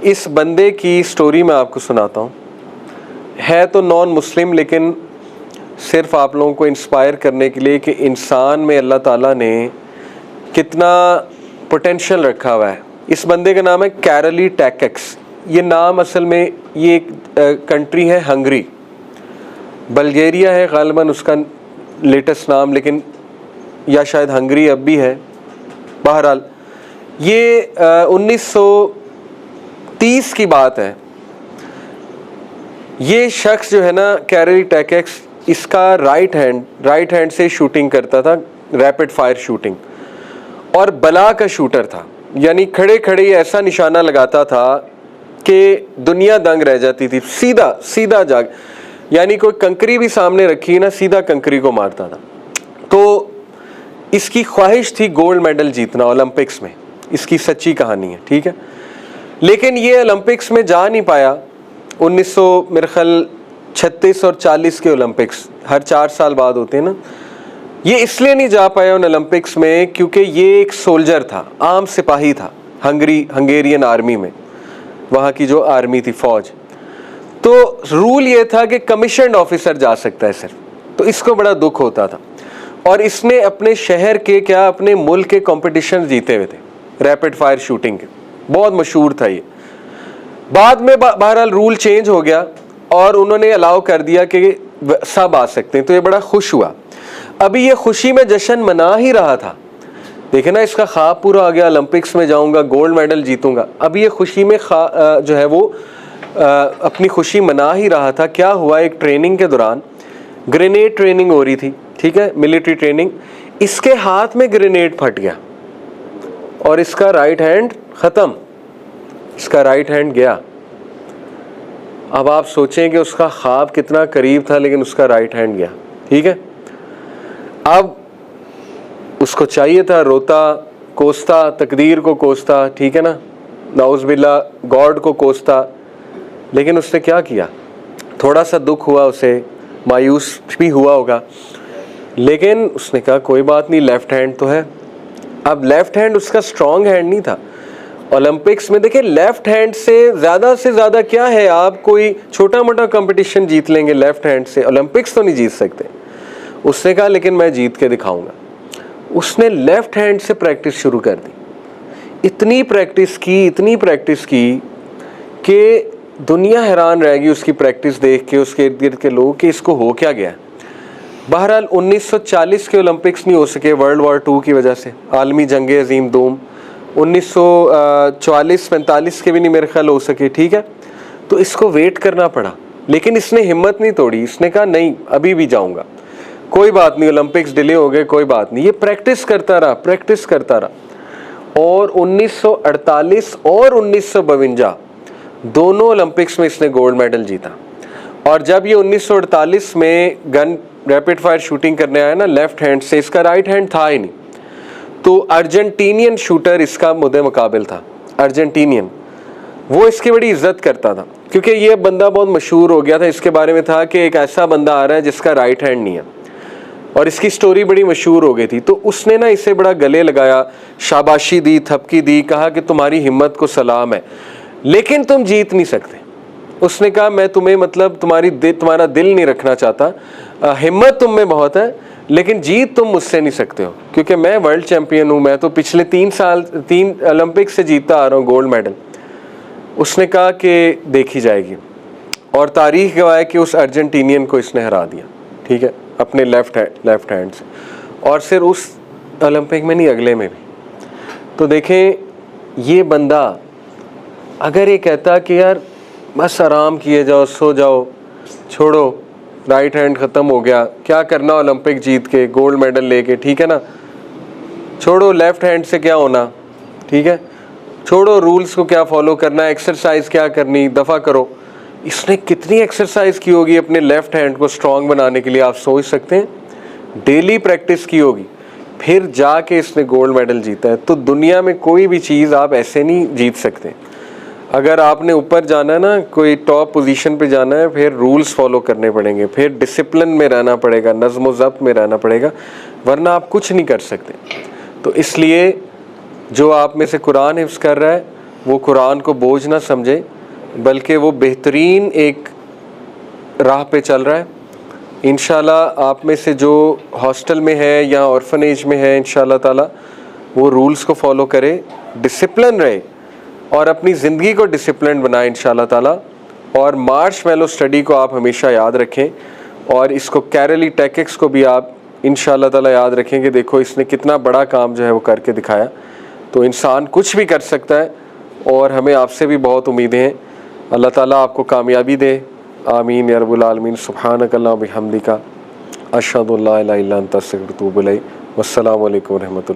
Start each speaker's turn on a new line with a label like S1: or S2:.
S1: इस बंदे की स्टोरी मैं आपको सुनाता हूँ। है तो नॉन मुस्लिम, लेकिन सिर्फ आप लोगों को इंस्पायर करने के लिए कि इंसान में अल्लाह ताला ने कितना पोटेंशियल रखा हुआ है। इस बंदे का नाम है कैरली टैकेक्स। ये नाम असल में ये एक कंट्री है हंगरी, बल्गेरिया है गालिबन उसका लेटेस्ट नाम, लेकिन या शायद हंगरी अब भी है। बहरहाल ये 1930 की बात है। ये शख्स जो है ना कैरली टैकेक्स, इसका राइट हैंड से शूटिंग करता था, रैपिड फायर शूटिंग, और बला का शूटर था। यानी खड़े खड़े ऐसा निशाना लगाता था कि दुनिया दंग रह जाती थी। सीधा सीधा जाग, यानी कोई कंकरी भी सामने रखी ना, सीधा कंकरी को मारता था। तो इसकी ख्वाहिश थी गोल्ड मेडल जीतना ओलंपिक्स में। इसकी सच्ची कहानी है, ठीक है। लेकिन ये ओलंपिक्स में जा नहीं पाया। 1936 और 40 के ओलंपिक्स हर 4 साल बाद होते हैं ना, ये इसलिए नहीं जा पाया उन ओलंपिक्स में क्योंकि ये एक सोल्जर था, आम सिपाही था हंगेरियन आर्मी में, वहाँ की जो आर्मी थी, फौज। तो रूल ये था कि कमीशन्ड ऑफिसर जा सकता है सिर्फ। तो इसको बड़ा दुख होता था, और इसने अपने शहर के अपने मुल्क के कंपटीशन जीते हुए थे रैपिड फायर शूटिंग के, बहुत मशहूर था ये। बाद में बहरहाल रूल चेंज हो गया और उन्होंने अलाउ कर दिया कि सब आ सकते हैं। तो ये बड़ा खुश हुआ। अभी ये खुशी में जश्न मना ही रहा था। देखे ना, इसका ख्वाब पूरा आ गया, ओलंपिक्स में जाऊंगा, गोल्ड मेडल जीतूंगा। अभी ये खुशी में जो है वो अपनी खुशी मना ही रहा था। क्या हुआ, एक ट्रेनिंग के दौरान ग्रेनेड ट्रेनिंग हो रही थी, ठीक है, मिलिट्री ट्रेनिंग। इसके हाथ में ग्रेनेड फट गया और इसका राइट हैंड खत्म, इसका राइट हैंड गया। अब आप सोचें कि उसका ख्वाब कितना करीब था, लेकिन उसका राइट हैंड गया, ठीक है। अब उसको चाहिए था, रोता कोसता, तकदीर को कोसता, ठीक है ना, नाउज़ बिल्ला, गॉड को कोसता। लेकिन उसने क्या किया, थोड़ा सा दुख हुआ उसे, मायूस भी हुआ होगा, लेकिन उसने कहा कोई बात नहीं, लेफ्ट हैंड तो है। अब लेफ्ट हैंड उसका स्ट्रॉन्ग हैंड नहीं था। ओलंपिक्स में देखिए, लेफ्ट हैंड से ज़्यादा क्या है, आप कोई छोटा मोटा कंपटीशन जीत लेंगे लेफ्ट हैंड से, ओलंपिक्स तो नहीं जीत सकते। उसने कहा लेकिन मैं जीत के दिखाऊंगा। उसने लेफ्ट हैंड से प्रैक्टिस शुरू कर दी। इतनी प्रैक्टिस की कि दुनिया हैरान रह गई उसकी प्रैक्टिस देख के, उसके इर्द गिर्द के लोग, कि इसको हो क्या गया। बहरहाल 1940 के ओलंपिक्स नहीं हो सके वर्ल्ड वॉर 2 की वजह से, आलमी जंग अजीम दोम। 1944-45 के भी नहीं मेरे ख्याल हो सके, ठीक है। तो इसको वेट करना पड़ा, लेकिन इसने हिम्मत नहीं तोड़ी। इसने कहा नहीं, अभी भी जाऊंगा, कोई बात नहीं, ओलंपिक्स डिले हो गए, कोई बात नहीं। ये प्रैक्टिस करता रहा और 1948 और 1952 दोनों ओलंपिक्स में इसने गोल्ड मेडल जीता। और जब ये 1948 में गन रैपिड फायर शूटिंग करने आया ना लेफ्ट हैंड से, इसका राइट हैंड था ही नहीं। तो अर्जेंटीनियन शूटर इसका मुद्दे मुकाबिल था, अर्जेंटीनियन, वो इसकी बड़ी इज्जत करता था क्योंकि ये बंदा बहुत मशहूर हो गया था। इसके बारे में था कि एक ऐसा बंदा आ रहा है जिसका राइट हैंड नहीं है, और इसकी स्टोरी बड़ी मशहूर हो गई थी। तो उसने ना इसे बड़ा गले लगाया, शाबाशी दी, थपकी दी, कहा कि तुम्हारी हिम्मत को सलाम है, लेकिन तुम जीत नहीं सकते। उसने कहा मैं तुम्हें मतलब तुम्हारा दिल नहीं रखना चाहता, हिम्मत तुम में बहुत है, लेकिन जीत तुम मुझसे नहीं सकते हो, क्योंकि मैं वर्ल्ड चैम्पियन हूँ, मैं तो पिछले 3 ओलंपिक्स से जीतता आ रहा हूँ गोल्ड मेडल। उसने कहा कि देखी जाएगी, और तारीख गवाह है कि उस अर्जेंटीनियन को इसने हरा दिया, ठीक है, अपने लेफ्ट हैंड से, और सिर्फ उस ओलंपिक में नहीं, अगले में भी। तो देखें, ये बंदा अगर ये कहता कि यार बस आराम किए जाओ, सो जाओ, छोड़ो, राइट हैंड ख़त्म हो गया, क्या करना ओलंपिक जीत के, गोल्ड मेडल लेके, ठीक है ना, छोड़ो, लेफ्ट हैंड से क्या होना, ठीक है, छोड़ो, रूल्स को क्या फॉलो करना, एक्सरसाइज क्या करनी, दफ़ा करो। इसने कितनी एक्सरसाइज की होगी अपने लेफ्ट हैंड को स्ट्रॉन्ग बनाने के लिए, आप सोच सकते हैं। डेली प्रैक्टिस की होगी, फिर जाके इसने गोल्ड मेडल जीता है। तो दुनिया में कोई भी चीज़ आप ऐसे नहीं जीत सकते। अगर आपने ऊपर जाना है ना, कोई टॉप पोजीशन पे जाना है, फिर रूल्स फॉलो करने पड़ेंगे, फिर डिसिप्लिन में रहना पड़ेगा, नज़्म व ज़ब्त में रहना पड़ेगा, वरना आप कुछ नहीं कर सकते। तो इसलिए जो आप में से कुरान हिफ्ज़ कर रहा है, वो कुरान को बोझ ना समझे, बल्कि वो बेहतरीन एक राह पे चल रहा है। इंशाल्लाह आप में से जो हॉस्टल में है या ऑर्फनेज में है, इंशाल्लाह ताला वो रूल्स को फॉलो करे, डिसिप्लिन रहे और अपनी ज़िंदगी को डिसिप्लिन बनाए इंशाल्लाह ताला। और मार्शमैलो स्टडी को आप हमेशा याद रखें और इसको कैरली टेक्स को भी आप इंशाल्लाह ताला याद रखें कि देखो इसने कितना बड़ा काम जो है वो करके दिखाया। तो इंसान कुछ भी कर सकता है और हमें आपसे भी बहुत उम्मीदें हैं। अल्लाह ताला आपको कामयाबी दे, आमीन या रब्बुल आलमीन। सुब्हानकल्लाह बिहम्दिका अशहदु अल्ला इलाहा इल्ला अंता अस्तगफिरुका व अतूबु इलैक। वस्सलामु अलैकुम व रहमतुल्लाह।